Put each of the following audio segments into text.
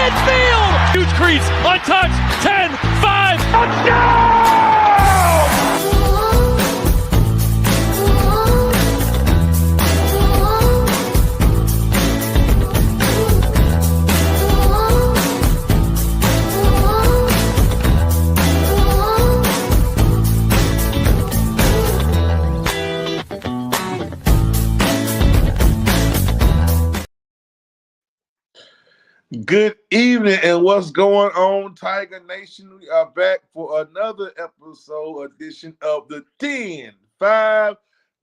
midfield. Huge crease, untouched, 10, 5, touchdown! Good evening, and what's going on, Tiger Nation? We are back for another edition of the 10-5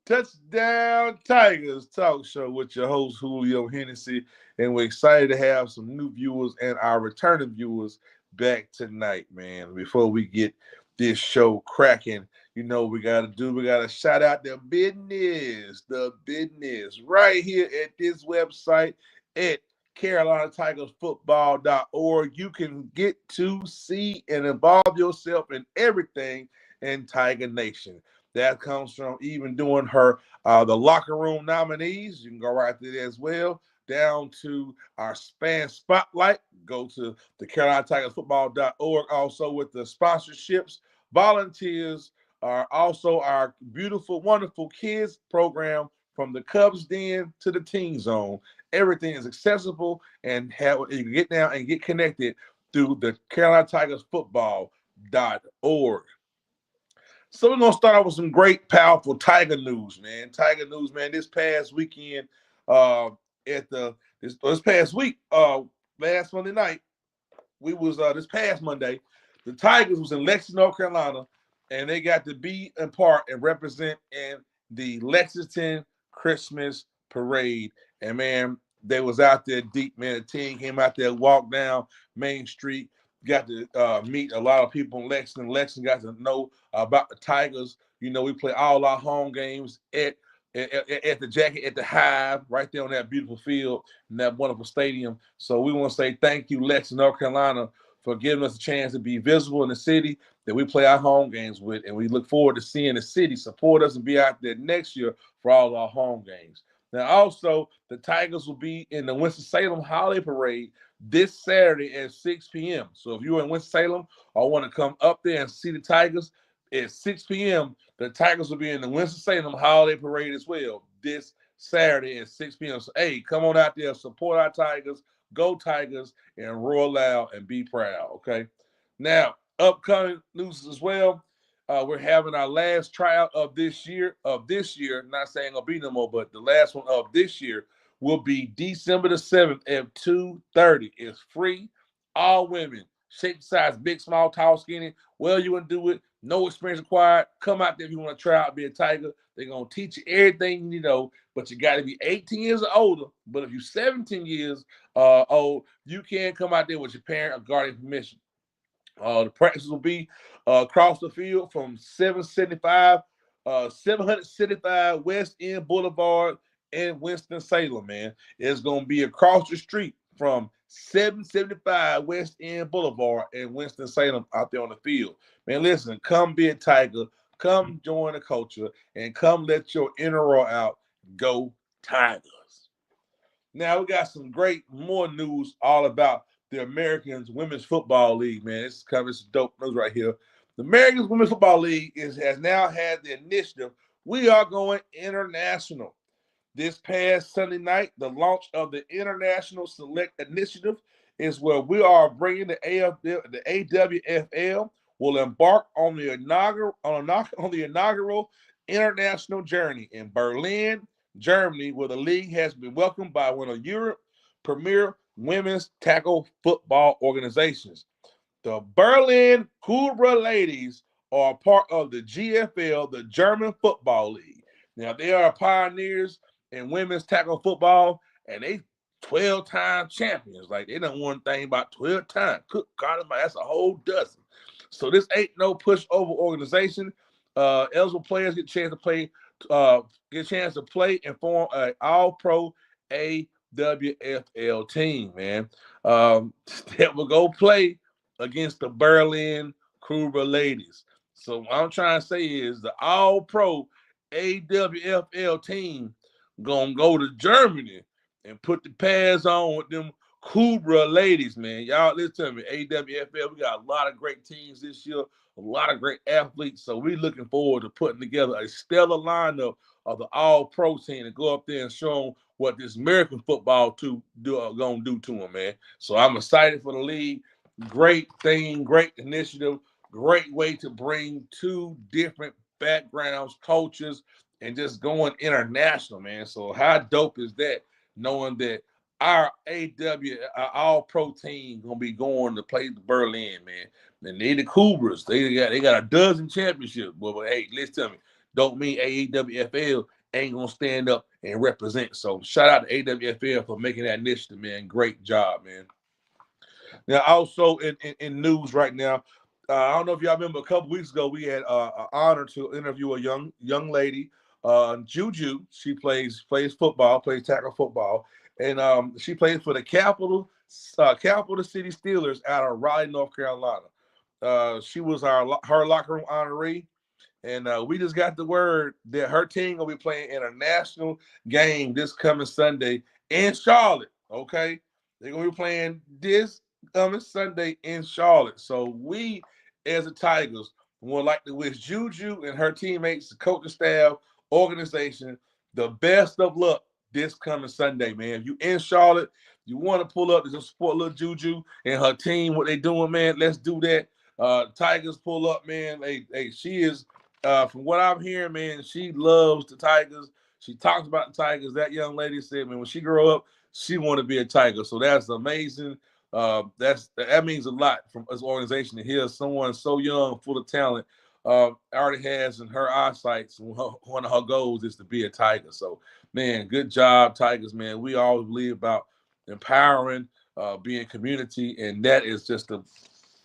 Touchdown Tigers Talk Show with your host, Julio Hennessy, and we're excited to have some new viewers and our returning viewers back tonight, man. Before we get this show cracking, you know we got to shout out the business right here at this website at CarolinaTigersFootball.org. You can get to see and involve yourself in everything in Tiger Nation. That comes from even doing her the locker room nominees. You can go right there as well. Down to our fan spotlight. Go to the CarolinaTigersFootball.org. Also with the sponsorships, volunteers are also our beautiful, wonderful kids program from the Cubs Den to the Teen Zone. Everything is accessible and you can get down and get connected through the CarolinaTigersFootball.org. So we're going to start off with some great, powerful Tiger news, man. Tiger news, man. This past weekend, this past week, last Monday night, this past Monday, the Tigers was in Lexington, North Carolina, and they got to be in part and represent in the Lexington Christmas Parade. And, man, they was out there deep, man. The team came out there, walked down Main Street, got to meet a lot of people in Lexington. Lexington got to know about the Tigers. You know, we play all our home games at the Jacket, at the Hive, right there on that beautiful field in that wonderful stadium. So we want to say thank you, Lexington, North Carolina, for giving us a chance to be visible in the city that we play our home games with. And we look forward to seeing the city support us and be out there next year for all our home games. Now, also, the Tigers will be in the Winston-Salem Holiday Parade this Saturday at 6 p.m. So if you're in Winston-Salem or want to come up there and see the Tigers at 6 p.m., the Tigers will be in the Winston-Salem Holiday Parade as well this Saturday at 6 p.m. So, hey, come on out there, support our Tigers, go Tigers, and roar loud and be proud, okay? Now, upcoming news as well. We're having our last tryout of this year. Not saying it'll be no more, but the last one of this year will be December the 7th at 2:30. It's free. All women, shape, size, big, small, tall, skinny. Well, you want to do it. No experience required. Come out there if you want to try out, be a Tiger. They're going to teach you everything you know, but you got to be 18 years or older. But if you're 17 years old, you can come out there with your parent or guardian permission. The practice will be across the field from 775 West End Boulevard in Winston-Salem, man. It's going to be across the street from 775 West End Boulevard in Winston-Salem out there on the field. Man, listen, come be a Tiger. Come join the culture and come let your inner roar out. Go Tigers. Now, we got some more news all about the Americans Women's Football League, man. This is dope news right here. The Americans Women's Football League has now had the initiative. We are going international. This past Sunday night, the launch of the International Select Initiative is where we are bringing the AWFL will embark on the inaugural international journey in Berlin, Germany, where the league has been welcomed by one of Europe's premier women's tackle football organizations. The Berlin Cobra Ladies are part of the GFL, the German Football League. Now, they are pioneers in women's tackle football, and they 12-time champions. Like, they done one thing about 12 times. Good God, that's a whole dozen. So this ain't no pushover organization. Eligible players get a chance to play and form an all-pro AWFL team, man. That will go play against the Berlin Cobra Ladies. So what I'm trying to say is the all-pro AWFL team gonna go to Germany and put the pads on with them Cobra ladies, man. Y'all listen to me. AWFL, we got a lot of great teams this year, a lot of great athletes. So we're looking forward to putting together a stellar lineup of the all-pro team and go up there and show them what this American football gonna do to them, man. So I'm excited for the league. Great thing, great initiative, great way to bring two different backgrounds, cultures, and just going international, man. So how dope is that? Knowing that our our all-pro team gonna be going to play the Berlin, man. And they the Cougars. They got a dozen championships. But hey, listen to me. Don't mean AWFL ain't gonna stand up and represent. So shout out to AWFL for making that initiative, man. Great job, man. Now, also in news right now, I don't know if y'all remember a couple weeks ago, we had an honor to interview a young lady, Juju. She plays football, plays tackle football, and she plays for the Capital City Steelers out of Raleigh, North Carolina. She was her locker room honoree. And we just got the word that her team will be playing in a national game this coming Sunday in Charlotte. Okay, they're gonna be playing this coming Sunday in Charlotte. So we, as the Tigers, would like to wish Juju and her teammates, the coaching staff, organization, the best of luck this coming Sunday, man. If you in Charlotte, you want to pull up to support little Juju and her team, what they doing, man. Let's do that. Tigers pull up, man. Hey, she is. From what I'm hearing, man, she loves the Tigers. She talks about the Tigers. That young lady said, man, when she grow up, she want to be a Tiger. So that's amazing. That means a lot from this organization to hear someone so young, full of talent, already has in her eyesight. One of her goals is to be a Tiger. So, man, good job, Tigers, man. We always believe about empowering, being community, and that is just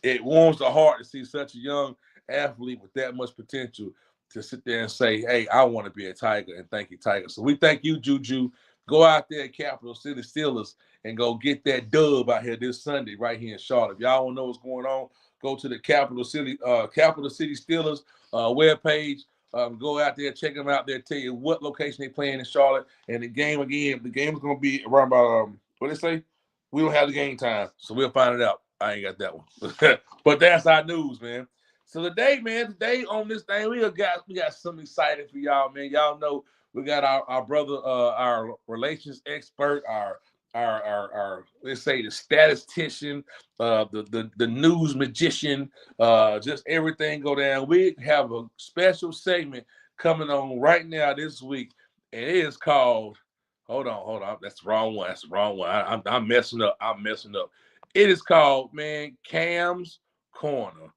it warms the heart to see such a young athlete with that much potential to sit there and say, hey, I want to be a Tiger, and thank you, Tiger. So we thank you, Juju. Go out there at Capital City Steelers and go get that dub out here this Sunday right here in Charlotte. If y'all don't know what's going on, go to the Capital City Steelers webpage. Go out there, check them out there, tell you what location they playing in Charlotte. And the game is going to be around about, what they say? We don't have the game time, so we'll find it out. I ain't got that one. But that's our news, man. So today on this thing, we got something exciting for y'all, man. Y'all know we got our brother, our relations expert, our let's say the statistician, the news magician, just everything go down. We have a special segment coming on right now this week, and it is called. Hold on. That's the wrong one. I'm messing up. It is called, man, Cam's Corner.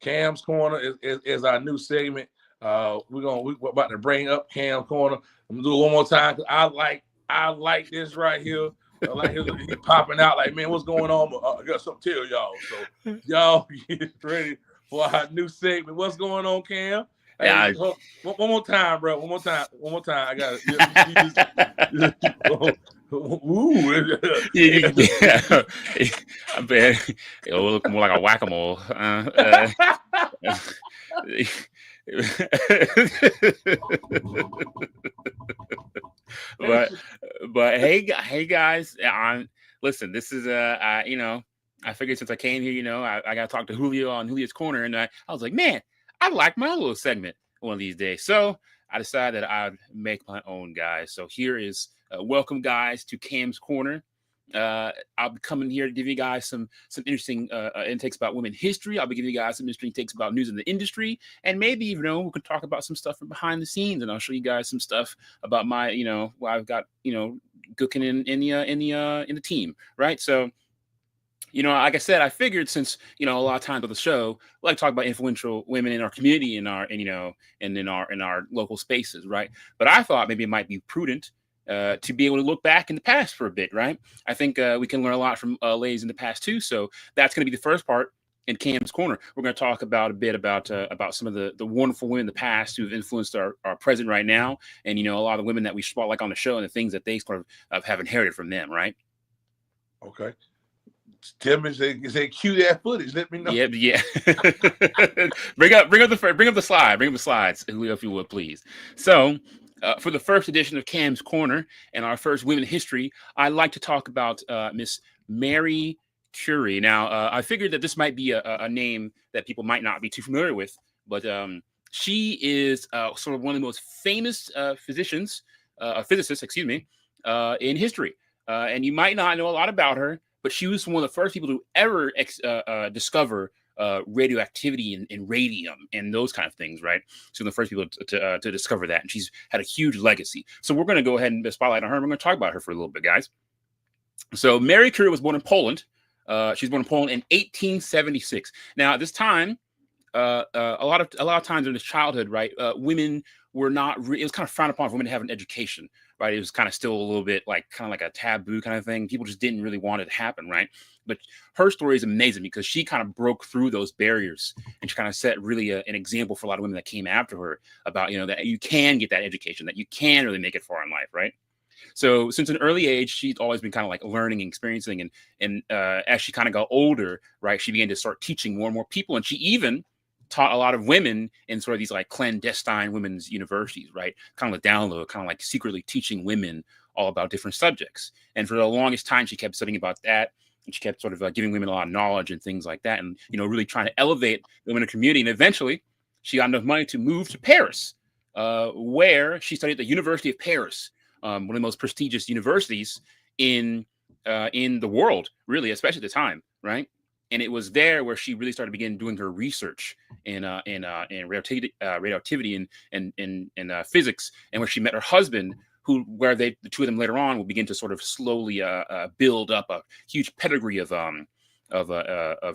Cam's Corner is our new segment. We're about to bring up Cam's Corner. I'm gonna do it one more time because I like this right here. I like his popping out like, man, what's going on? I got something to tell y'all. So y'all get ready for our new segment. What's going on, Cam? Hey, one more time, bro. One more time. I got it. Ooh. Yeah. I bet it will look more like a whack-a-mole. but hey guys, listen, this is I figured since I came here, I got to talk to Julio on Julio's Corner, and I was like, man, I like my little segment one of these days. So I decided that I'd make my own, guys. So here is welcome, guys, to Cam's Corner. I'll be coming here to give you guys some interesting intakes about women history. I'll be giving you guys some interesting takes about news in the industry, and maybe we can talk about some stuff from behind the scenes. And I'll show you guys some stuff about my what I've got cooking in the team, right? So. Like I said, I figured since, a lot of times on the show, we like to talk about influential women in our community, in our local spaces, right? But I thought maybe it might be prudent to be able to look back in the past for a bit, right? I think we can learn a lot from ladies in the past too. So that's going to be the first part in Cam's Corner. We're going to talk about some of the wonderful women in the past who've influenced our present right now, and a lot of the women that we spotlight on the show and the things that they sort of have inherited from them, right? Okay. Tell me, say cue that footage. Let me know. Yeah. bring up the slide. Bring up the slides, Julio, if you would, please. So, for the first edition of Cam's Corner and our first women history, I'd like to talk about Miss Mary Curie. Now, I figured that this might be a name that people might not be too familiar with, but she is sort of one of the most famous physicists, excuse me, in history. And you might not know a lot about her, but she was one of the first people to ever discover radioactivity and radium and those kind of things, right? So the first people to discover that, and she's had a huge legacy. So we're going to go ahead and spotlight on her. We're going to talk about her for a little bit, guys. So Mary Curie was born in Poland. She was born in Poland in 1876. Now, at this time, a lot of times in his childhood, right, women were not. It was kind of frowned upon for women to have an education, right? It was kind of still a little bit like a taboo kind of thing. People just didn't really want it to happen, right? But her story is amazing because she kind of broke through those barriers, and she kind of set really an example for a lot of women that came after her about, that you can get that education, that you can really make it far in life, right? So since an early age, she's always been kind of like learning and experiencing, and as she kind of got older, right, she began to start teaching more and more people, and she even taught a lot of women in sort of these like clandestine women's universities, right? Kind of like down low, kind of like secretly teaching women all about different subjects. And for the longest time, she kept studying about that. And she kept sort of giving women a lot of knowledge and things like that. And, really trying to elevate the women community. And eventually she got enough money to move to Paris, where she studied at the University of Paris, one of the most prestigious universities in the world, really, especially at the time, right? And it was there where she really started begin doing her research in radioactivity and physics, and where she met her husband, where the two of them later on will begin to sort of slowly build up a huge pedigree of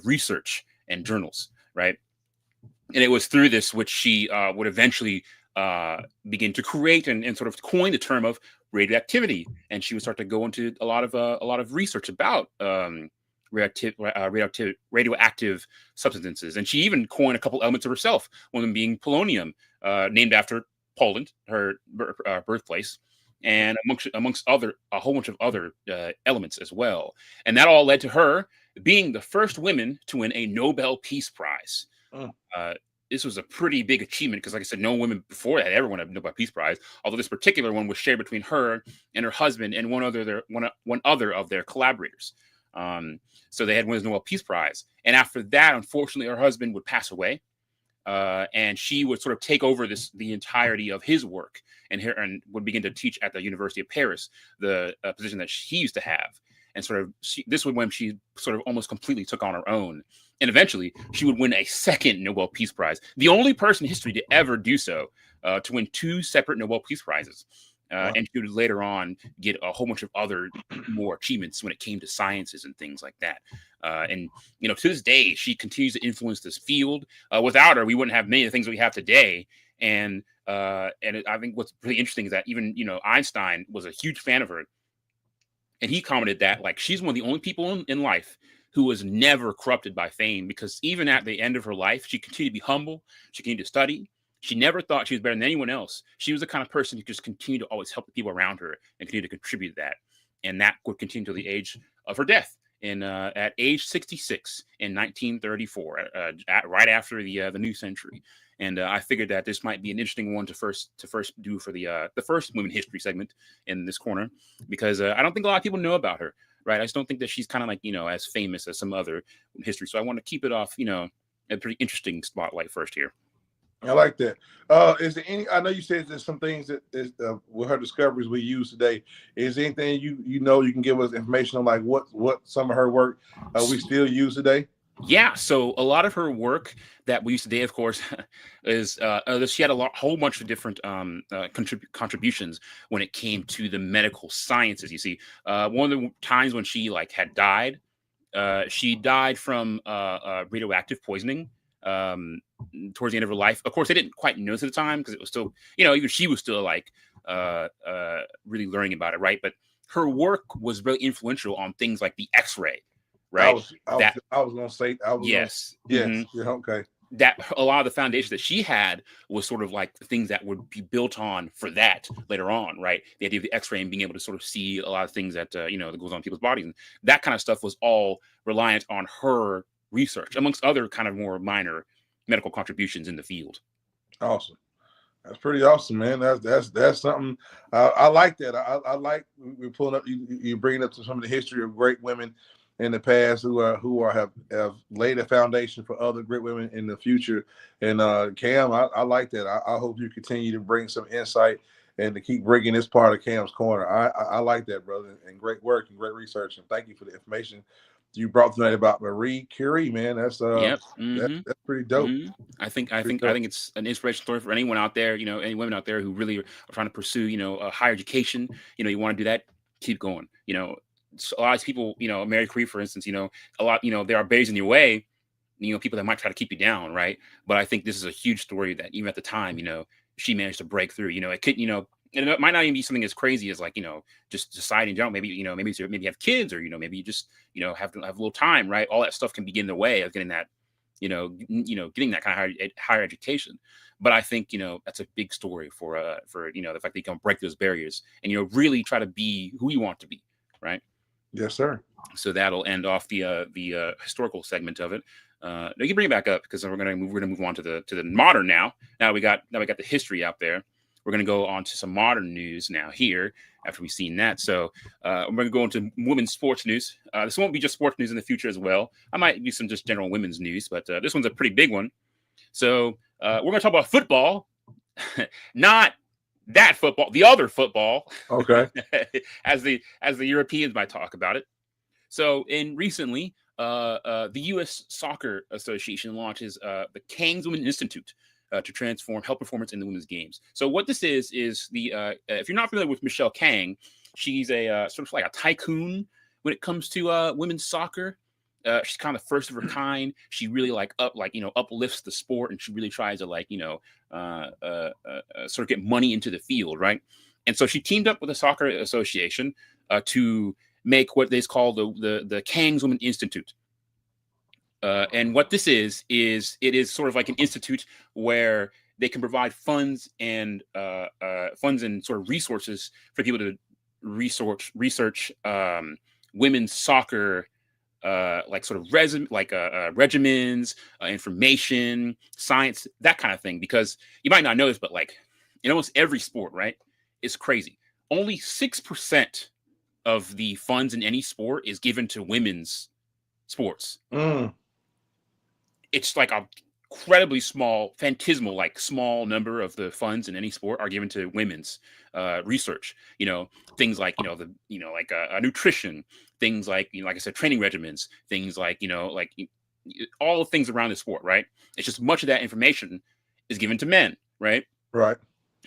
research and journals, right? And it was through this which she would eventually begin to create and sort of coin the term of radioactivity, and she would start to go into a lot of research about radioactive substances. And she even coined a couple elements of herself, one of them being polonium, named after Poland, her birthplace, and amongst a whole bunch of other elements as well. And that all led to her being the first woman to win a Nobel Peace Prize. This was a pretty big achievement because, like I said, no women before that ever won a Nobel Peace Prize, although this particular one was shared between her and her husband and one other of their collaborators. So they had won the Nobel Peace Prize. And after that, unfortunately, her husband would pass away. And she would sort of take over the entirety of his work and would begin to teach at the University of Paris, the position that she used to have. And sort of this was when she sort of almost completely took on her own. And eventually she would win a second Nobel Peace Prize, the only person in history to ever do so, to win two separate Nobel Peace Prizes. Wow. And she would later on get a whole bunch of other more achievements when it came to sciences and things like that. And, to this day, she continues to influence this field. Without her, we wouldn't have many of the things that we have today. And I think what's really interesting is that even, Einstein was a huge fan of her. And he commented that, like, she's one of the only people in life who was never corrupted by fame, because even at the end of her life, she continued to be humble. She continued to study. She never thought she was better than anyone else. She was the kind of person who just continued to always help the people around her and continue to contribute to that. And that would continue to the age of her death at age 66 in 1934, right after the new century. And I figured that this might be an interesting one to first do for the first Women History segment in this corner, because I don't think a lot of people know about her, right? I just don't think that she's kind of like, as famous as some other history. So I want to keep it off, a pretty interesting spotlight first here. I like that. Is there any? I know you said there's some things that with her discoveries we use today. Is there anything you can give us information on, like what some of her work we still use today? Yeah, so a lot of her work that we use today, of course, is she had a whole bunch of different contributions when it came to the medical sciences. You see, one of the times when she had died, she died from radioactive poisoning. Towards the end of her life. Of course, they didn't quite know this at the time because it was still, even she was still really learning about it, right? But her work was really influential on things like the X-ray, right? I was going to say, yes. Mm-hmm. Yeah, okay. That a lot of the foundation that she had was sort of like the things that would be built on for that later on, right? The idea of the X-ray and being able to sort of see a lot of things that that goes on in people's bodies, and that kind of stuff was all reliant on her research, amongst other kind of more minor medical contributions in the field. Awesome. That's pretty awesome, man. That's something. I like that. I like we're pulling up. You bringing up some of the history of great women in the past who have laid a foundation for other great women in the future. And Cam, I like that. I hope you continue to bring some insight and to keep bringing this part of Cam's Corner. I like that, brother, and great work and great research. And thank you for the information you brought tonight about Marie Curie, man. That's Yep. that's pretty dope. I think it's an inspiration story for anyone out there, any women out there who really are trying to pursue, a higher education. You want to do that, keep going. So a lot of people, Mary Curie, for instance, a lot, there are barriers in your way, people that might try to keep you down, right? But I think this is a huge story that even at the time, she managed to break through. It could, and it might not even be something as crazy as like, just deciding, maybe have kids, or, maybe you just, have a little time, right? All that stuff can begin in the way of getting that, getting that kind of higher education. But I think, that's a big story for the fact that you can break those barriers and, really try to be who you want to be, right? Yes, sir. So that'll end off the historical segment of it. You can bring it back up because we're gonna move on to the modern now. Now we got the history out there. We're gonna go on to some modern news now here after we've seen that. So we're gonna go into women's sports news. This won't be just sports news in the future as well. I might do some just general women's news, but this one's a pretty big one. So we're gonna talk about football, not that football, the other football. Okay. as the Europeans might talk about it. So recently, the U.S. Soccer Association launches the Kang's Women Institute to transform health performance in the women's games. So what this is the if you're not familiar with Michelle Kang, she's a sort of like a tycoon when it comes to women's soccer. She's kind of first of her kind. She really uplifts the sport, and she really tries to sort of get money into the field, right? And so she teamed up with the Soccer Association to make what they call the Kang's Women Institute. And what this is it is sort of like an institute where they can provide funds and sort of resources for people to research women's soccer, regimens, information, science, that kind of thing. Because you might not know this, but in almost every sport, right, it's crazy. Only 6% of the funds in any sport is given to women's sports. It's like a incredibly small, phantasmal, small number of the funds in any sport are given to women's research. Things like nutrition, things like like I said, training regimens, things like all the things around the sport, right? It's just much of that information is given to men, right? Right.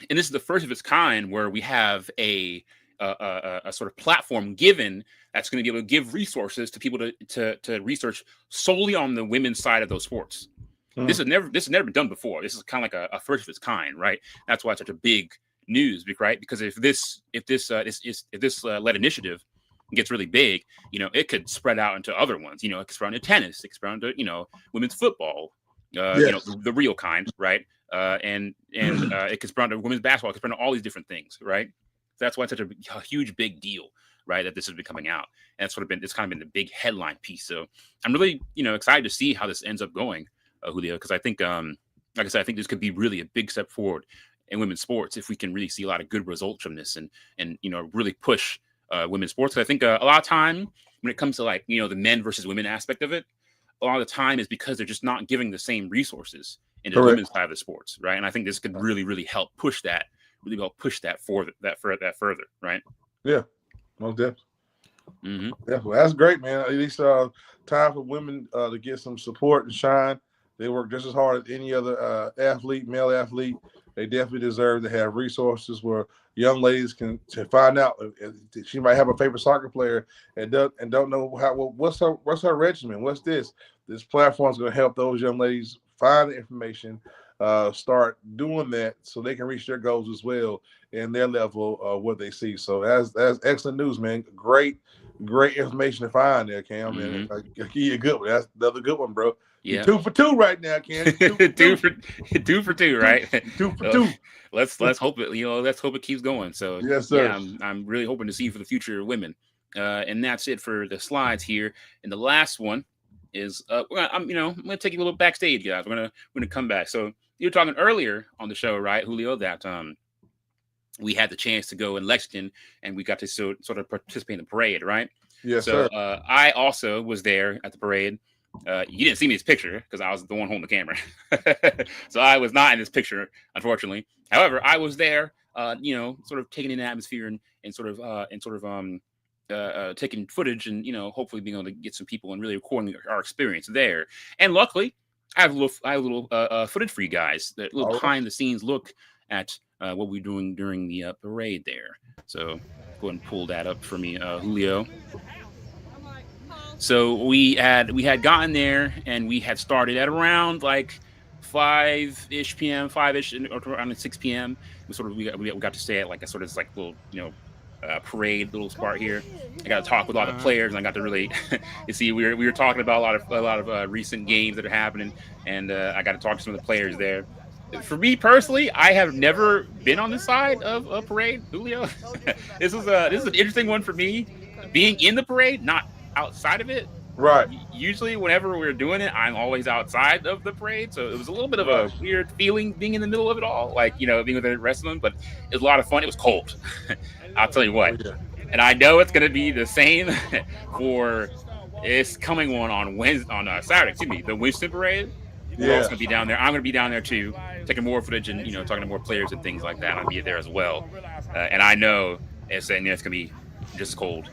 And this is the first of its kind where we have a sort of platform given that's going to be able to give resources to people to research solely on the women's side of those sports. This has never been done before. This is kind of like a first of its kind, right? That's why it's such a big news, right? Because if this led initiative gets really big, it could spread out into other ones. It could spread into tennis, it could spread into women's football, Yes. the real kind, right? And it could spread into women's basketball, it could spread into all these different things, right? That's why it's such a huge, big deal, right? That this has been coming out, and it's kind of been the big headline piece. So I'm really, excited to see how this ends up going, Julio, because I think, like I said, I think this could be really a big step forward in women's sports if we can really see a lot of good results from this, and really push women's sports. I think a lot of time when it comes to the men versus women aspect of it, a lot of the time is because they're just not giving the same resources into the women's side of the sports, right? And I think this could really, really help push that. Really well push that further, right? Yeah, most definitely. Mm-hmm. Definitely, that's great, man. At least time for women to get some support and shine. They work just as hard as any other male athlete. They definitely deserve to have resources where young ladies can find out. She might have a favorite soccer player and don't know what's her regimen. What's this? This platform is going to help those young ladies find the information. Start doing that so they can reach their goals as well in their level of what they see. So that's excellent news, man. Great information to find there, Cam. Mm-hmm. And I give you a good one. That's another good one, bro. Yeah. 2 for 2 right now, Cam. 2 for 2, right? 2 for 2. Let's hope it. Let's hope it keps going. So yes, sir. Yeah, I'm really hoping to see for the future of women. And that's it for the slides here. And the last one is I'm gonna take you a little backstage, guys. We're gonna come back. So you were talking earlier on the show, right, Julio, that we had the chance to go in Lexington and we got to sort of participate in the parade, right? Yes, So sir. I also was there at the parade. You didn't see me in this picture because I was the one holding the camera. So I was not in this picture, unfortunately. However, I was there, sort of taking in the atmosphere and taking footage and, hopefully being able to get some people and really recording our experience there. And luckily, I have a little footage for you guys, that little All right. behind the scenes look at what we're doing during the parade there. So go ahead and pull that up for me, Julio. So we had gotten there and we had started at around like 5-ish p.m., 5-ish or around 6 p.m. We got to stay at like a sort of like little parade little spot here. I got to talk with all the players and I got to really you see we were talking about a lot of recent games that are happening, and I got to talk to some of the players there. For me personally, I have never been on this side of a parade, Julio. This is an interesting one for me, being in the parade, not outside of it. Right. Usually, whenever we're doing it, I'm always outside of the parade, so it was a little bit of a Right. weird feeling being in the middle of it all, like being with the rest of them. But it was a lot of fun. It was cold, I'll tell you what. Yeah. And I know it's going to be the same for it's coming one on Wednesday, on Saturday. Excuse me, the Winston Parade. We're also going to be down there. I'm going to be down there too, taking more footage and talking to more players and things like that. I'll be there as well, and I know it's going to be just as cold,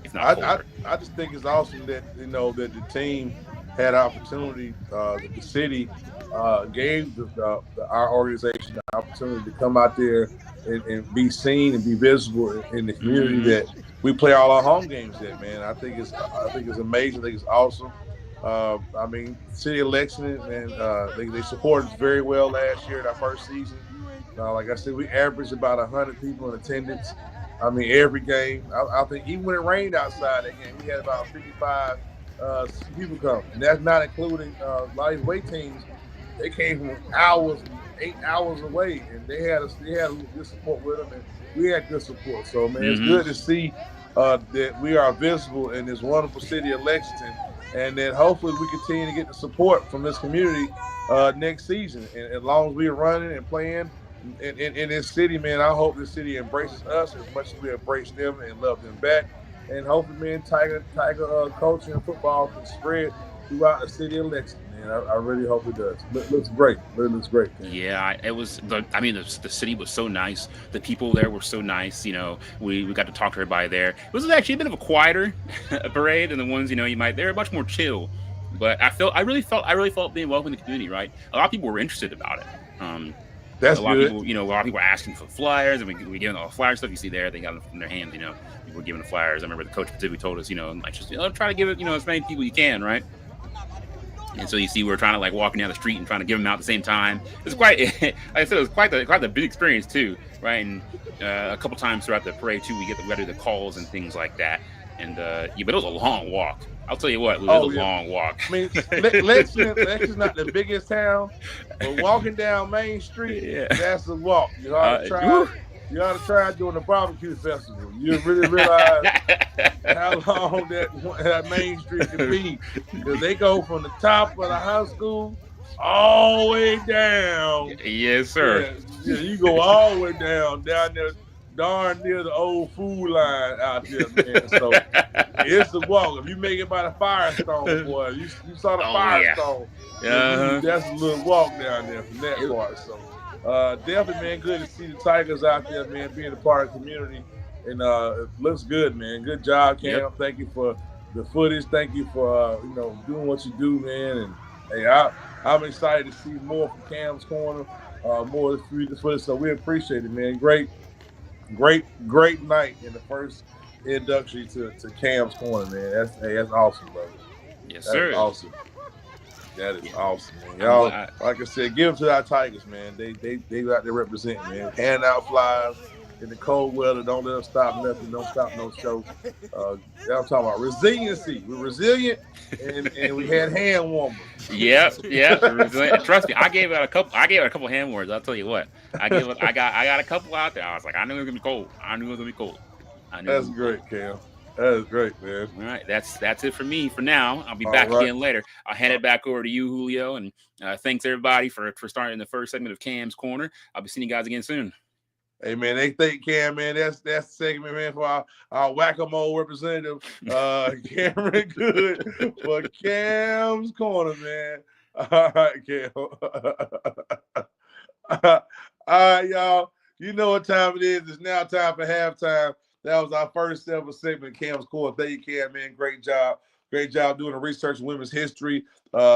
if not colder. I just think it's awesome that that the team had opportunity, that the city gave our organization the opportunity to come out there and be seen and be visible in the community that we play all our home games in. Man, I think it's amazing. I think it's awesome. I mean, City of Lexington, and they supported us very well last year in our first season. Like I said, we averaged about 100 people in attendance. I mean, every game. I think even when it rained outside that game, we had about 55 people come. And that's not including a lot of these away teams. They came from 8 hours away, and they had good support with them, and we had good support. So, man, it's good to see that we are visible in this wonderful city of Lexington, and then hopefully we continue to get the support from this community next season. And as long as we're running and playing in this city, man, I hope this city embraces us as much as we embrace them and love them back. And hopefully, man, Tiger culture and football can spread throughout the city of Lexington. Man, I really hope it does. Looks great. Really looks great. Man. Yeah, it was. The city was so nice. The people there were so nice. We got to talk to everybody there. It was actually a bit of a quieter parade than the ones you might. They were much more chill. But I really felt being welcome in the community. Right, a lot of people were interested about it. That's a lot good. of people, a lot of people were asking for flyers, and we gave them all the flyer stuff. You see there, they got them in their hands. People were giving the flyers. I remember the coach particularly told us, try to give it, as many people you can, right? And so you see, we're trying to like walking down the street and trying to give them out at the same time. It's quite, like I said, it was quite the big experience too, right? And a couple times throughout the parade too, we got to do the calls and things like that. And but it was a long walk. I'll tell you what, it was a long walk. I mean, Lexington's not the biggest town, but walking down Main Street, that's a walk. You ought to try doing the barbecue festival. You really realize how long that Main Street can be, because they go from the top of the high school all the way down. Yes, sir. Yeah, you go all the way down there. Darn near the old food line out there, man. So it's a walk. If you make it by the Firestone, boy, you saw the Firestone. Yeah. That's a little walk down there from that part. So definitely, man, good to see the Tigers out there, man, being a part of the community. And it looks good, man. Good job, Cam. Yep. Thank you for the footage. Thank you for doing what you do, man. And hey, I'm excited to see more from Cam's Corner, more of the footage. So we appreciate it, man. Great night in the first induction to Cam's Corner, man. That's awesome, brother. Yes, sir. That's awesome. That is awesome, man. Y'all, like I said, give them to our Tigers, man. They out there representing, man. Hand out flyers in the cold weather. Don't let them stop nothing. Don't stop no show. That's what I'm talking about. Resiliency. We're resilient, and we had hand warmers. Yeah. Trust me, I gave it a couple hand warmers. I'll tell you what. I got a couple out there. I was like, I knew it was gonna be cold. That's great, Cam. That is great, man. All right, that's it for me for now. I'll be back again later. I'll hand it back over to you, Julio, and thanks everybody for starting the first segment of Cam's Corner. I'll be seeing you guys again soon. Hey man, they think Cam, man, that's the segment, man, for our whack-a-mole representative, Cameron Good for Cam's Corner, man. All right, Cam. All right, y'all. You know what time it is. It's now time for halftime. That was our first ever segment, Cam's Corner. Thank you, Cam, man. Great job. Great job doing the research in women's history,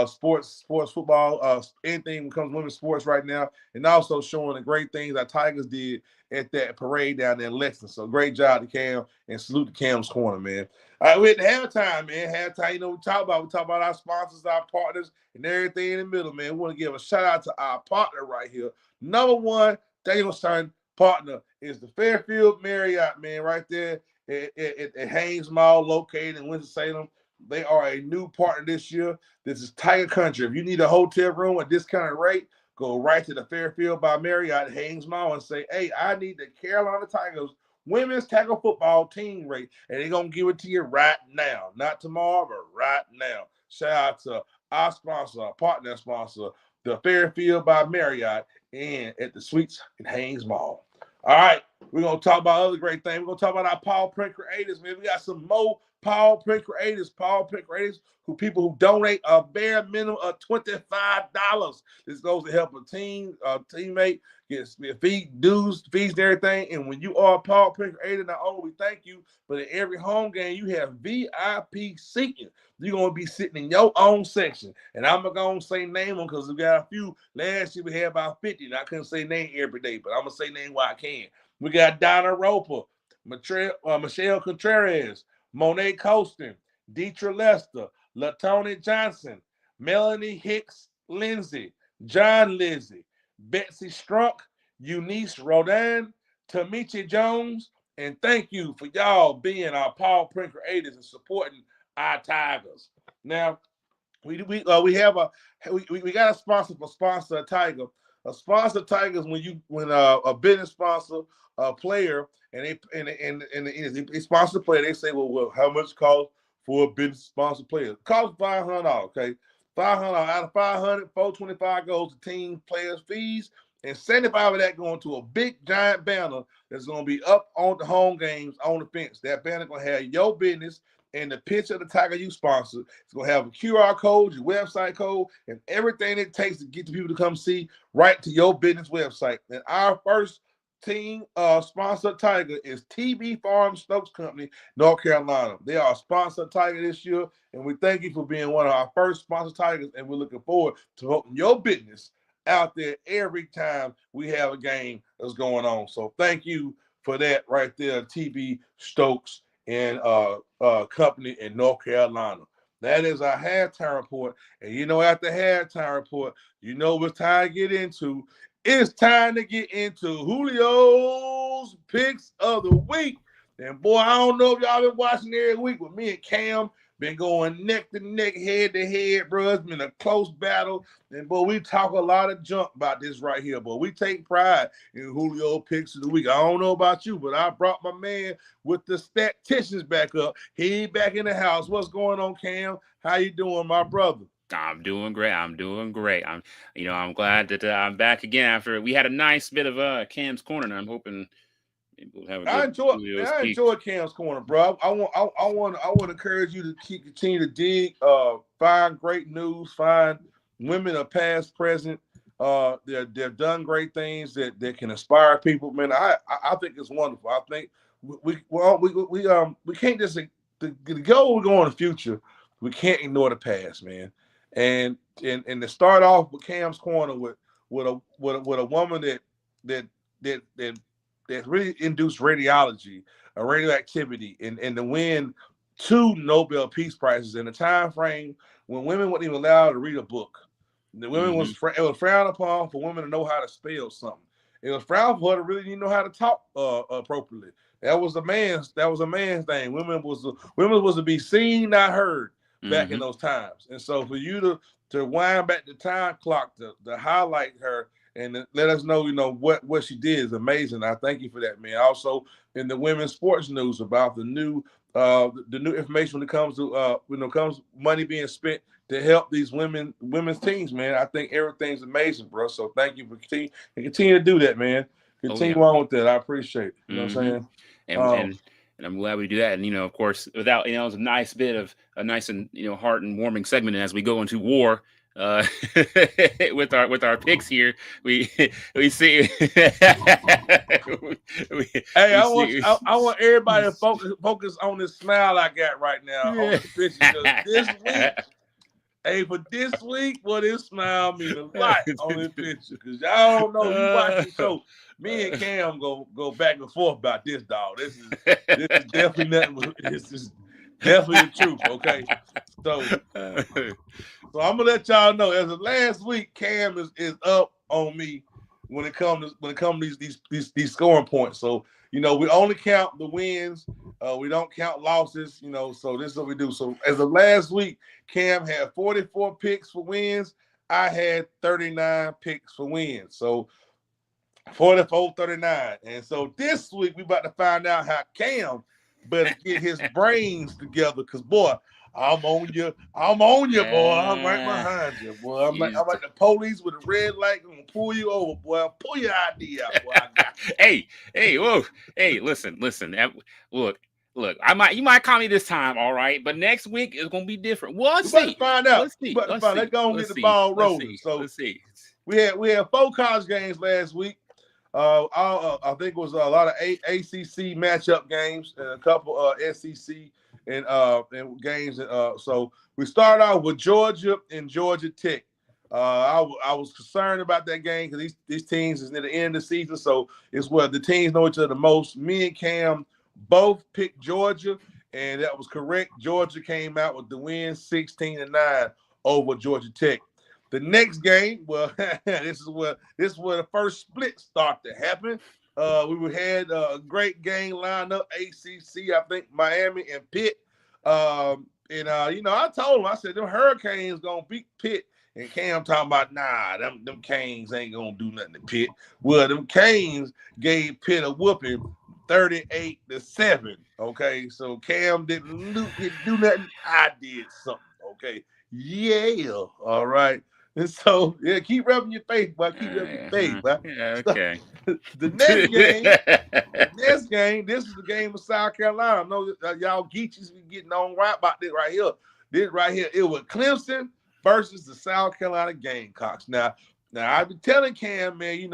sports, football, anything when it comes to women's sports right now, and also showing the great things our Tigers did at that parade down there in Lexington. So great job to Cam, and salute to Cam's Corner, man. All right, we're at the halftime, man. Halftime, you know what we talk about our sponsors, our partners, and everything in the middle, man. We want to give a shout out to our partner right here. Number one, Daniel Stern partner is the Fairfield Marriott, man, right there at Haynes Mall, located in Winston-Salem. They are a new partner this year. This is Tiger Country. If you need a hotel room at discounted rate, go right to the Fairfield by Marriott Haynes Mall and say, hey, I need the Carolina Tigers women's tackle football team rate. And they're going to give it to you right now. Not tomorrow, but right now. Shout out to our sponsor, our partner sponsor, the Fairfield by Marriott and at the Suites in Haynes Mall. All right, we're going to talk about other great things. We're going to talk about our Paw Print Creators, man. We got some more Paw Print Creators, who people who donate a bare minimum of $25. This goes to help a teammate get feed dues, fees, and everything. And when you are a Paw Print Creator, not only we thank you, but at every home game you have VIP seating. You're gonna be sitting in your own section, and I'm not gonna say name them because we got a few. Last year we had about 50, and I couldn't say name every day, but I'm gonna say name while I can. We got Donna Roper, Michelle Contreras, Monet Colston, Deetra Lester, LaTony Johnson, Melanie Hicks Lindsay, John Lizzie, Betsy Strunk, Eunice Rodin, Tamichi Jones, and thank you for y'all being our Paw Print Creators and supporting our Tigers. Now, we got a sponsor for Sponsor a Tiger. A sponsor Tigers when a business sponsor a player and they sponsor the player, they say, well, how much cost for a business sponsor player? It costs $500, okay? $500 out of $500, $425 goes to team players' fees, and $75 of that going to a big giant banner that's going to be up on the home games on the fence. That banner going to have your business and the picture of the Tiger you sponsor. It's going to have a QR code, your website code, and everything it takes to get the people to come see right to your business website. And our first team sponsor Tiger is TB Farm Stokes Company, North Carolina. They are a sponsor Tiger this year, and we thank you for being one of our first sponsor Tigers, and we're looking forward to helping your business out there every time we have a game that's going on. So thank you for that right there, TB Stokes and company in North Carolina. That is our halftime report. And you know, after halftime report, you know what time to get into. It's time to get into Julio's picks of the week. And boy, I don't know if y'all been watching every week, but me and Cam been going neck to neck, head to head, bro. It's been a close battle. And boy, we talk a lot of junk about this right here, but we take pride in Julio picks of the week. I don't know about you, but I brought my man with the statisticians back up. He back in the house. What's going on, Cam? How you doing, my brother? I'm doing great. I'm glad that I'm back again after we had a nice bit of Cam's Corner, and I'm hoping we'll have a good I enjoy Cam's Corner, bro. I want to encourage you to continue to dig, find great news, find women of past, present. They've done great things that can inspire people. Man, I think it's wonderful. I think we can't just the goal we go in the future. We can't ignore the past, man. And to start off with Cam's Corner with a woman that really induced radiology, radioactivity, and to win 2 Nobel Peace Prizes in a time frame when women weren't even allowed to read a book. The women it was frowned upon for women to know how to spell something. It was frowned for her to really didn't know how to talk appropriately. That was a man's thing. Women was to be seen, not heard. Back in those times. And so for you to wind back the time clock to highlight her and let us know, what she did is amazing. I thank you for that, man. Also in the women's sports news about the new information when it comes to comes money being spent to help these women's teams, man. I think everything's amazing, bro. So thank you for continue to do that, man. continue on with that. I appreciate it. You know what I'm saying? And I'm glad we do that. And of course, without it was a nice bit of a nice and heart and warming segment as we go into war. With our picks here, we see. I want everybody to focus on this smile I got right now on the picture. This week, for this week, this smile mean a lot on this picture because y'all don't know you watch the show. Me and Cam go back and forth about this, dog. This is definitely nothing. This is definitely the truth. Okay, so I'm gonna let y'all know. As of last week, Cam is up on me when it comes to these scoring points. So we only count the wins. We don't count losses. So this is what we do. So as of last week, Cam had 44 picks for wins. I had 39 picks for wins. So 44-39. And so this week we about to find out how Cam better get his brains together. Because boy, I'm on you, boy. I'm right behind you, boy. I'm like the police with a red light. I'm gonna pull you over, boy. I'll pull your ID out, boy. I got you. Hey, whoa, hey, listen. Look. You might call me this time, all right, but next week is gonna be different. We'll see. Let's find out. Let's go and get the ball rolling. Let's see. We had 4 college games last week. I think it was a lot of ACC matchup games and a couple SEC and games. So we started off with Georgia and Georgia Tech. I was concerned about that game because these teams is near the end of the season, so it's where the teams know each other the most. Me and Cam both picked Georgia, and that was correct. Georgia came out with the win, 16-9 over Georgia Tech. The next game, this is where the first split started to happen. We had a great game lined up, ACC, I think Miami and Pitt. I told him, I said, them Hurricanes going to beat Pitt. And Cam talking about, nah, them Canes ain't going to do nothing to Pitt. Well, them Canes gave Pitt a whooping 38-7. Okay, so Cam didn't do nothing. I did something. Okay, yeah, all right. And so, keep rubbing your face, boy. Keep rubbing your face, boy. Yeah, okay. The next game, this is the game with South Carolina. I know that y'all Geechies be getting on right about this right here. This right here, it was Clemson versus the South Carolina Gamecocks. Now I've been telling Cam, man,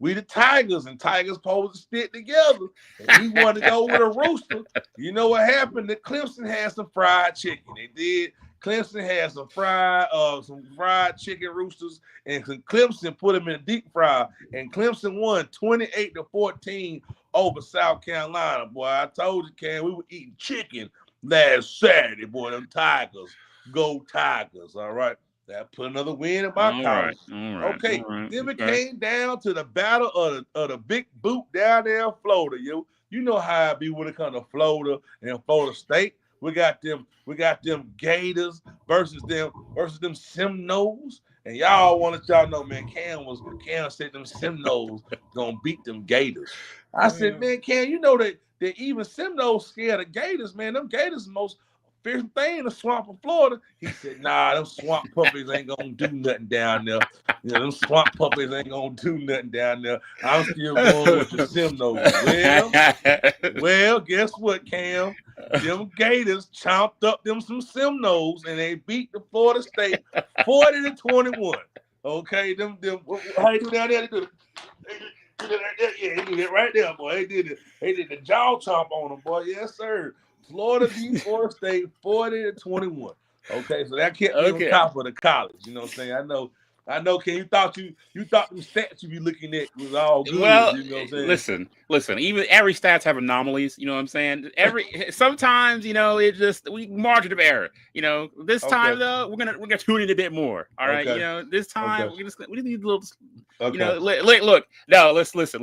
we the Tigers, and Tigers supposed to stick together. And we want to go with a rooster. You know what happened? That Clemson had some fried chicken. They did. Clemson had some fried chicken roosters, and Clemson put them in a deep fry, and Clemson won 28-14 over South Carolina. Boy, I told you, Cam, we were eating chicken last Saturday. Boy, them Tigers, go Tigers! All right, that put another win in my college. Okay, then it came down to the battle of the big boot down there in Florida. You know how it be when it comes to Florida and Florida State. We got them Gators versus them Seminoles. And y'all wanted y'all know, man, Cam said them Seminoles gonna beat them Gators. I said, man, Cam, you know that even Seminoles scared of Gators, man. Them Gators the most fearsome thing in the swamp of Florida. He said, nah, them swamp puppies ain't gonna do nothing down there. Them swamp puppies ain't gonna do nothing down there. I'm still going with the Seminoles. Well, guess what, Cam? Them Gators chomped up some Seminoles, and they beat the Florida State 40-21. Okay, how you do down there? They do it right there, boy. They did the jaw chomp on them, boy. Yes, sir. Florida beat Florida State 40-21. Okay, so that kept me on top of the college. You know what I'm saying? I know, Ken, you thought them stats you be looking at was all good. Well, you know what I'm saying? listen, even every stats have anomalies, you know what I'm saying? Sometimes, it just we margin of error. This time though, we're gonna tune in a bit more. All right. This time we need a little look. No, let's listen.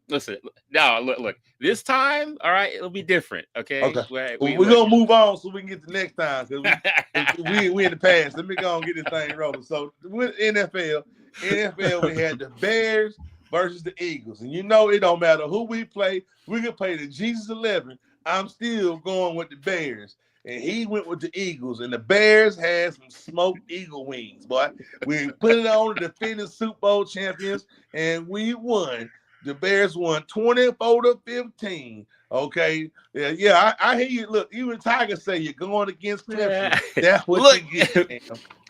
Listen, now look. This time, all right, it'll be different. Okay. We're gonna move on so we can get to next time because we in the past. Let me go and get this thing rolling. So with NFL, we had the Bears versus the Eagles, and it don't matter who we play. We can play the Jesus 11. I'm still going with the Bears. And he went with the Eagles, and the Bears had some smoked eagle wings, boy. We put it on the defending Super Bowl champions, and we won The Bears won 24-15. Okay. Yeah, I hear you. Look, even Tigers say you're going against Clemson. That's what you get, Cam.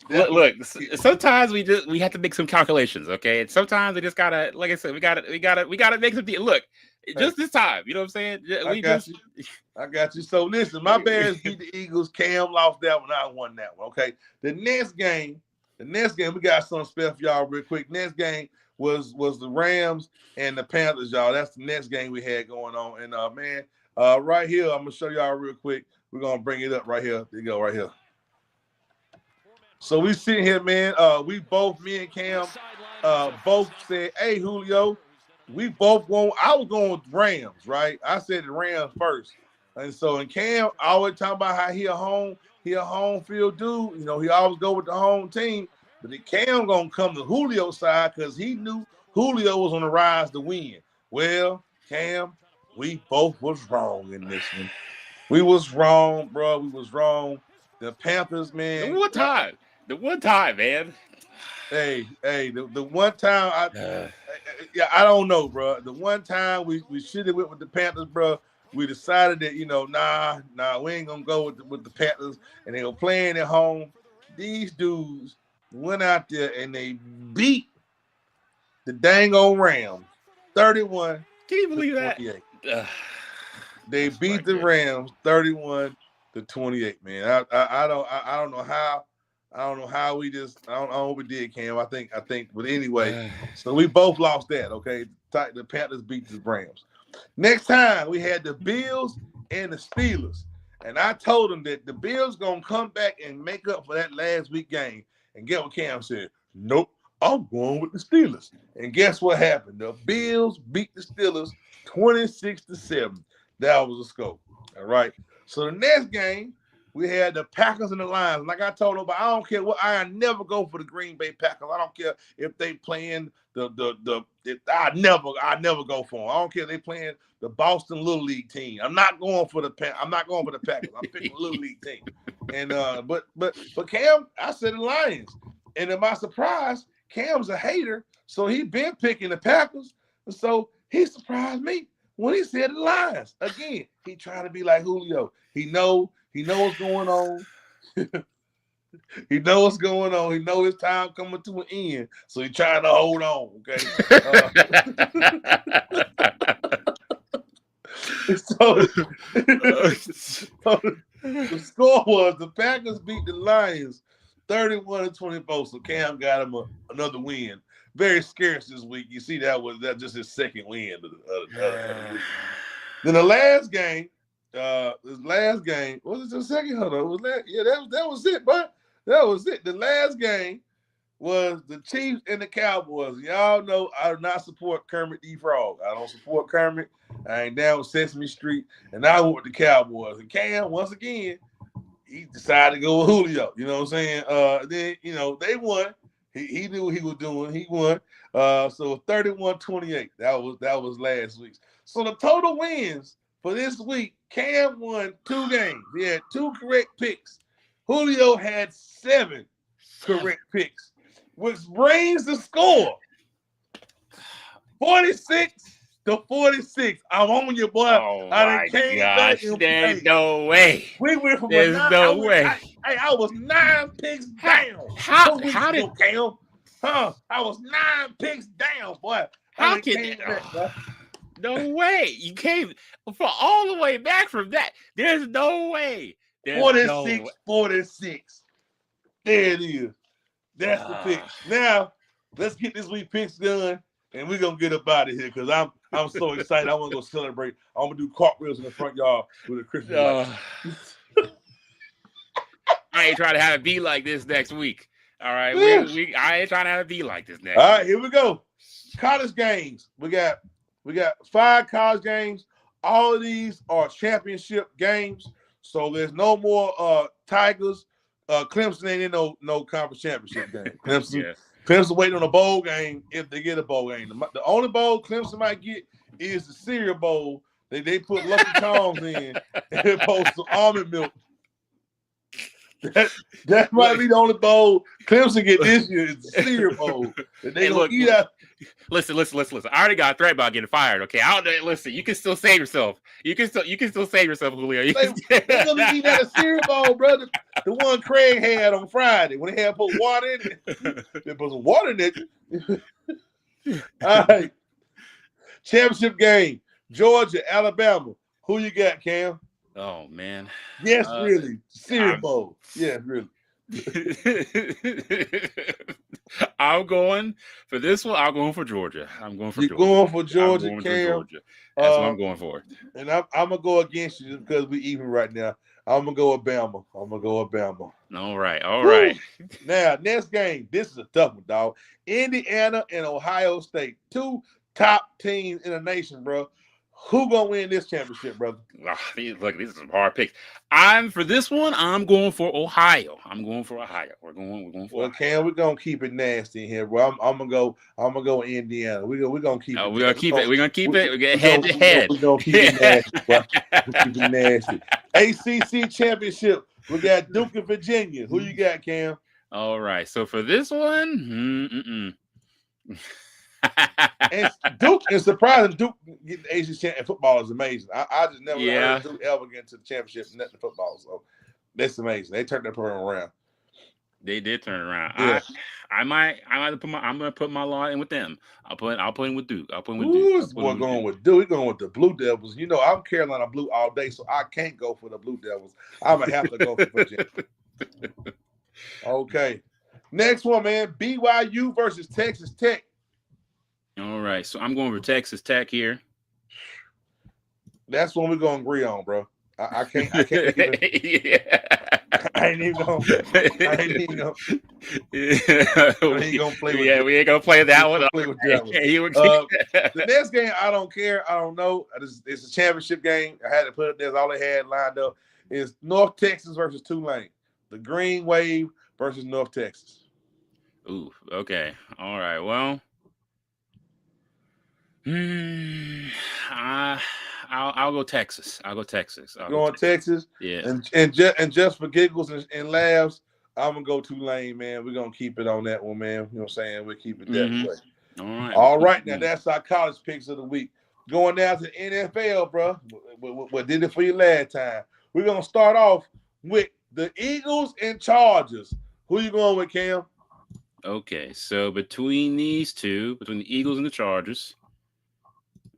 Look, sometimes we have to make some calculations, okay? And sometimes we just gotta, like I said, we gotta make some look. Just this time, you know what I'm saying? I got you. So listen, my Bears beat the Eagles. Cam lost that one. I won that one. Okay. The next game, we got something special for y'all real quick. Next game was the Rams and the Panthers, y'all. That's the next game we had going on. And man, right here, I'm gonna show y'all real quick. We're gonna bring it up right here. There you go, right here. So we sitting here, man. Me and Cam, both said, "Hey, Julio, we both want." I was going with Rams, right? I said the Rams first, and Cam always talking about how he a home field dude. You know, he always go with the home team. But the Cam gonna come to Julio's side because he knew Julio was on the rise to win. Well, Cam, we both was wrong in this one. We was wrong, bro. We was wrong. The Panthers, man. The one time, man. Hey, the one time I don't know, bro. The one time we should have went with the Panthers, bro. We decided that, nah, we ain't gonna go with the Panthers, and they were playing at home. These dudes went out there and they beat the dang old Rams 31. Can you believe that? They beat the Rams 31-28, man. I don't know how. I don't know how we just. I don't know what we did, Cam. I think. But anyway, so we both lost that. Okay, the Panthers beat the Rams. Next time we had the Bills and the Steelers, and I told them that the Bills gonna come back and make up for that last week game. And get what Cam said? Nope, I'm going with the Steelers. And guess what happened? The Bills beat the Steelers 26-7. That was the score. All right. So the next game, we had the Packers and the Lions. Like I told them, I don't care what. I never go for the Green Bay Packers. I don't care if they playing I never go for them. I don't care if they playing the Boston Little League team. I'm not going for the Packers. I'm picking the Little League team. And but Cam, I said the Lions. And to my surprise, Cam's a hater, so he been picking the Packers. And so he surprised me when he said the Lions. Again, he trying to be like Julio. He know what's going on. He know what's going on. He know his time coming to an end. So he trying to hold on, okay? So the score was the Packers beat the Lions 31-24. So Cam got him another win. Very scarce this week. You see that just his second win. Then the last game, was it the second? Hold on. That was it, but that was it. The last game was the Chiefs and the Cowboys. Y'all know I do not support Kermit the Frog. I don't support Kermit. I ain't down with Sesame Street, and I went with the Cowboys. And Cam, once again, he decided to go with Julio. You know what I'm saying? Then they won. He knew what he was doing. He won. So 31-28. That was last week's. So the total wins for this week, Cam won 2 games. He had 2 correct picks. Julio had 7 correct picks, which brings the score 46-46. I'm on you, boy. Oh my gosh, there's no way. We went from there's no way. I was 9 picks down. How did Cam? I was 9 picks down, boy. How can no way. You came for all the way back from that. There's no way. 46. There it is. That's the pick. Now, let's get this week picks done, and we're going to get up out of here because I'm so excited. I want to go celebrate. I'm going to do cartwheels in the front yard with a Christmas light. I ain't trying to have it be like this next week. All right. I ain't trying to have it be like this next week. All right, here we go. College games. We got 5 college games. All of these are championship games. So there's no more Tigers. Clemson ain't in no conference championship game. Clemson waiting on a bowl game if they get a bowl game. The only bowl Clemson might get is the cereal bowl. They put Lucky Charms in and they post some almond milk. That might be the only bowl Clemson get this year is the cereal bowl. They gonna eat out. Listen. I already got a threat about getting fired. Okay, listen. You can still save yourself. You can still save yourself, Julio. They're gonna be eating at a cereal bowl, brother. The one Craig had on Friday when they had put water in it. They put some water in it. All right. Championship game. Georgia, Alabama. Who you got, Cam? Oh man. Yes, really. Cereal bowl. Yes, really. I'm going for this one. I'm going for Georgia. I'm going for You're Georgia. going for Georgia, I'm going Cam. for Georgia. That's what I'm going for. And I'm gonna go against you because we even right now. I'm gonna go with Bama. All right. Now, next game. This is a tough one, dog. Indiana and Ohio State, 2 top teams in the nation, bro. Who gonna win this championship, brother? Look, these are some hard picks. For this one, I'm going for Ohio. We're going for. Well, Cam, we're gonna keep it nasty in here, bro. I'm gonna go Indiana. We're gonna keep it. We're gonna keep it. We're gonna keep it. We're gonna head to head. We're gonna keep it nasty, bro. Keep it nasty. ACC championship. We got Duke and Virginia. Who you got, Cam? All right. So for this one, And Duke is surprising. Duke getting the ACC champion football is amazing. I just never heard Duke ever get into the championship in nothing football. So that's amazing. They turned that program around. They did turn around. Yeah. I'm gonna put my law in with them. I'll put in with Duke. This boy going with Duke. He's going with the Blue Devils. You know, I'm Carolina Blue all day, so I can't go for the Blue Devils. I'm gonna have to go for Virginia. Okay. Next one, man. BYU versus Texas Tech. All right. So I'm going for Texas Tech here. That's one we're gonna agree on, bro. I can't even, I ain't even gonna play with we ain't gonna play that one. The next game, I don't care. I don't know. It's a championship game. I had to put it there. All they had lined up is North Texas versus Tulane. The Green Wave versus North Texas. Ooh, okay. All right. Well, I'll go Texas. Texas. Yeah. And just for giggles and laughs, I'm gonna go Tulane, man. We're gonna keep it on that one, man. You know what I'm saying? We'll keep it that way. All right. Now that's our college picks of the week. Going down to the NFL, bro. What did it for you last time? We're gonna start off with the Eagles and Chargers. Who you going with, Cam? Okay, so between these two, between the Eagles and the Chargers,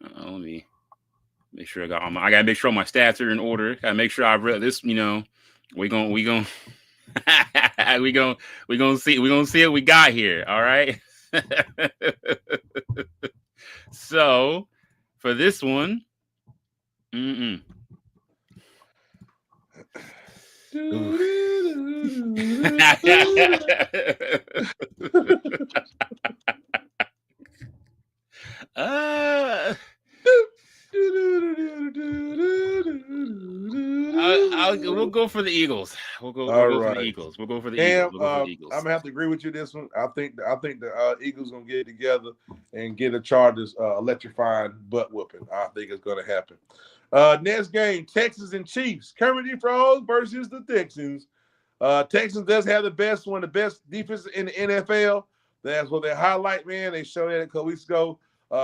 let me make sure I gotta make sure my stats are in order. Gotta make sure I've read this. You know, we gonna see what we got here. All right. So for this one, we'll go for the Eagles. We'll go for the Eagles. We'll go for the Eagles. I'm gonna have to agree with you this one. I think the Eagles gonna get together and get a Chargers electrifying butt whooping. I think it's gonna happen. Next game, Texans and Chiefs. Kermit Frogs versus the Texans. Texans does have the best defense in the NFL. That's what they highlight, man. They showed that a couple weeks ago.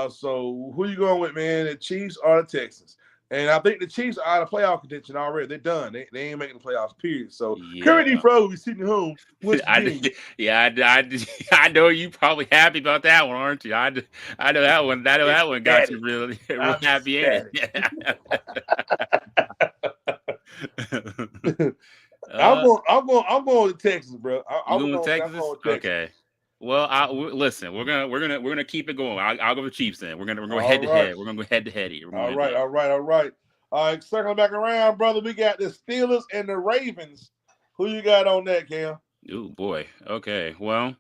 So who you going with, man? The Chiefs or the Texans? And I think the Chiefs are out of playoff contention already. They're done. They ain't making the playoffs, period. So Kermit Frogs will be sitting home. I know you probably happy about that one, aren't you? I know that one. I know that one got you really happy in it. I'm going with Texas, bro. I'm going with Texas. Okay. Well, listen. We're gonna keep it going. I'll go with Chiefs then. We're gonna go head to head. We're gonna go head to head here. All right. Circling back around, brother. We got the Steelers and the Ravens. Who you got on that, Cam? Oh boy. Okay. Well,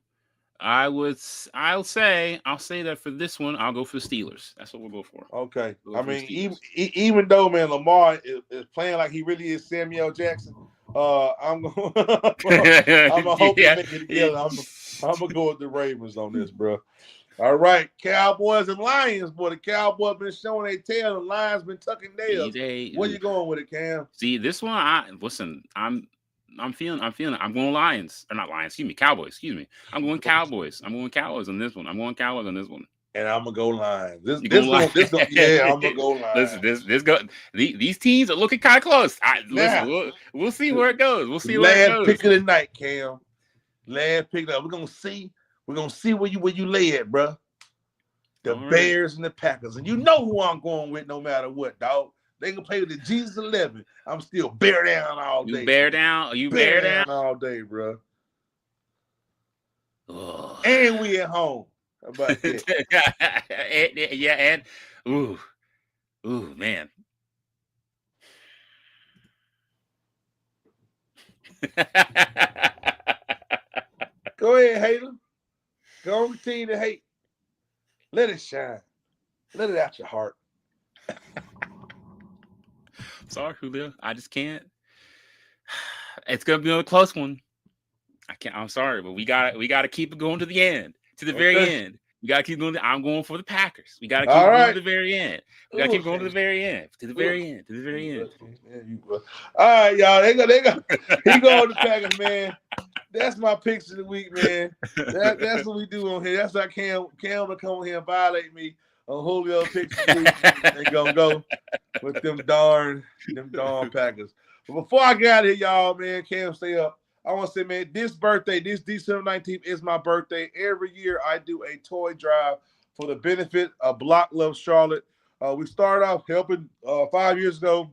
I'll say that for this one, I'll go for the Steelers. That's what we'll go for. Okay. I mean, even though, man, Lamar is playing like he really is Samuel Jackson, I'm gonna hope they make it together. I'm gonna go with the Ravens on this, bro. All right, Cowboys and Lions, boy. The Cowboys been showing their tail, the Lions been tucking nails. Where you going with it, Cam? See, this one, I'm feeling. I'm going Lions, or not Lions. Excuse me, Cowboys. Excuse me. I'm going Cowboys. I'm going Cowboys on this one. and I'm gonna go Lions. Yeah, I'm gonna go Lions. Listen, these teams are looking kind of close. Listen, we'll see where it goes. We'll see where it goes. Last pick of the night, Cam. Last pick up. We're gonna see where you lay at, bro. The Bears and the Packers, and you know who I'm going with, no matter what, dog. They can play with the Jesus 11. I'm still bear down all day. You bear down all day, bro. Oh. And we at home. How about that? and ooh, man. Go ahead, hater. Go on, continue to hate. Let it shine. Let it out your heart. Sorry, Julio. I just can't. It's gonna be a close one. I can't. I'm sorry, but we gotta keep it going to the end, to the very end. We gotta keep going. I'm going for the Packers. We gotta keep going to the very end. We gotta keep going to the very end, to the very end, to the very end. All right, y'all. They go. He going to the Packers, man. That's my picks of the week, man. That's what we do on here. That's why Cam will come on here and violate me on Julio picks of the week. They gonna go with them darn Packers. But before I get out of here, y'all, man, Cam, stay up. I want to say, man, this December 19th is my birthday. Every year I do a toy drive for the benefit of Block Love Charlotte. We started off helping 5 years ago.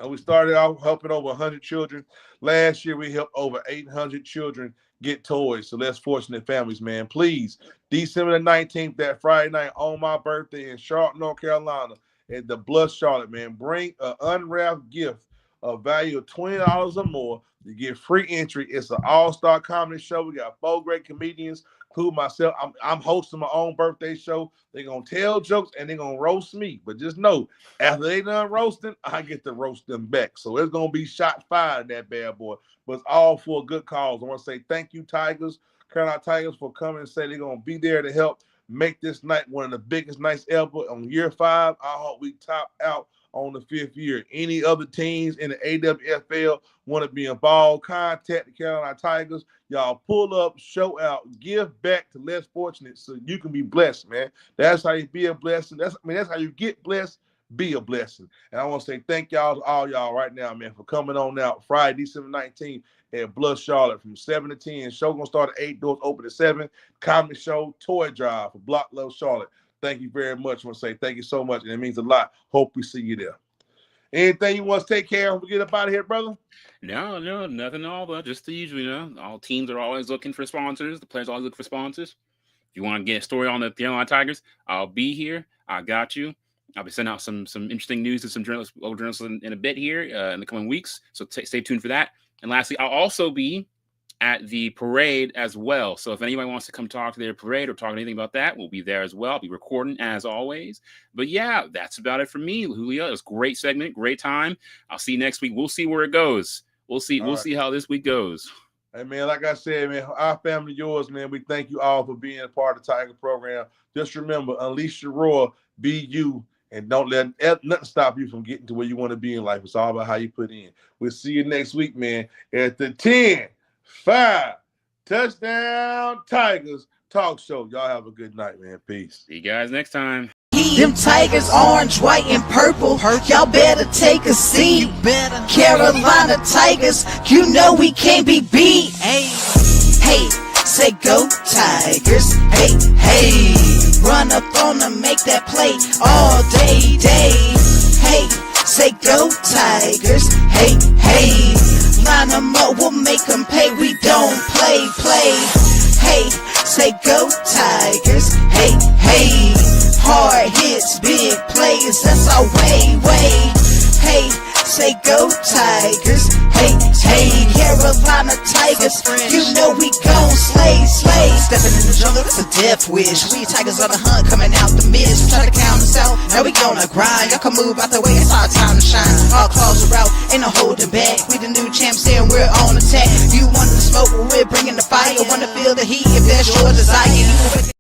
We started out helping over 100 children. Last year, we helped over 800 children get toys. So less fortunate families, man. Please, December the 19th, that Friday night on my birthday in Charlotte, North Carolina, at the Blush Charlotte, man. Bring an unwrapped gift of value of $20 or more. You get free entry. It's an all-star comedy show. We got 4 great comedians, including myself. I'm hosting my own birthday show. They're going to tell jokes, and they're going to roast me. But just know, after they done roasting, I get to roast them back. So it's going to be shot fired, that bad boy. But it's all for a good cause. I want to say thank you, Tigers, Carolina Tigers, for coming and say they're going to be there to help make this night one of the biggest nights ever. On year 5, I hope we top out on the 5th year. Any other teams in the AWFL want to be involved, contact the Carolina Tigers. Y'all pull up, show out, give back to less fortunate so you can be blessed, man. That's how you be a blessing. That's how you get blessed, be a blessing. And I want to say thank y'all to all y'all right now, man, for coming on out Friday, December 19th at Blush Charlotte from 7 to 10. Show going to start at 8, doors open at 7. Comedy show, toy drive for Block Love Charlotte. Thank you very much. I want to say thank you so much, and it means a lot. Hope we see you there. Anything you want to take care of? We get up out of here, brother? No, nothing at all, but just the usual, all teams are always looking for sponsors. The players always look for sponsors. If you want to get a story on the Carolina Tigers, I'll be here. I got you. I'll be sending out some interesting news to some journalists in a bit here in the coming weeks, so stay tuned for that. And lastly, I'll also be at the parade as well. So if anybody wants to come talk to their parade or talk anything about that, we'll be there as well. I'll be recording as always. But yeah, that's about it for me, Julio. It was a great segment, great time. I'll see you next week. We'll see where it goes. We'll see how this week goes. Hey, man, like I said, man, our family, yours, man, we thank you all for being a part of the Tiger program. Just remember, unleash your roar, be you, and don't let nothing stop you from getting to where you want to be in life. It's all about how you put in. We'll see you next week, man, at the 10-5 Touchdown Tigers talk show. Y'all have a good night, man. Peace. See you guys next time. Them Tigers, orange, white, and purple. Y'all better take a seat. Carolina Tigers, you know we can't be beat. Hey, say go Tigers. Hey, run up on them, make that play all day. Hey, say go Tigers. Hey, line them up, we'll make them pay. We don't play. Hey, say go Tigers. Hey, hard hits, big plays, that's our way. Hey, say go Tigers. Hey, Carolina Tigers, you know we gon' slay. Stepping in the jungle, that's a death wish. We Tigers on the hunt, coming out the mist. We try to count us out, now we gonna grind. Y'all can move out the way, it's our time to shine. Our claws are out, ain't no holding back. We the new champs here, and we're on attack. You want the smoke, well, we're bringing the fire. Wanna feel the heat, if that's your desire.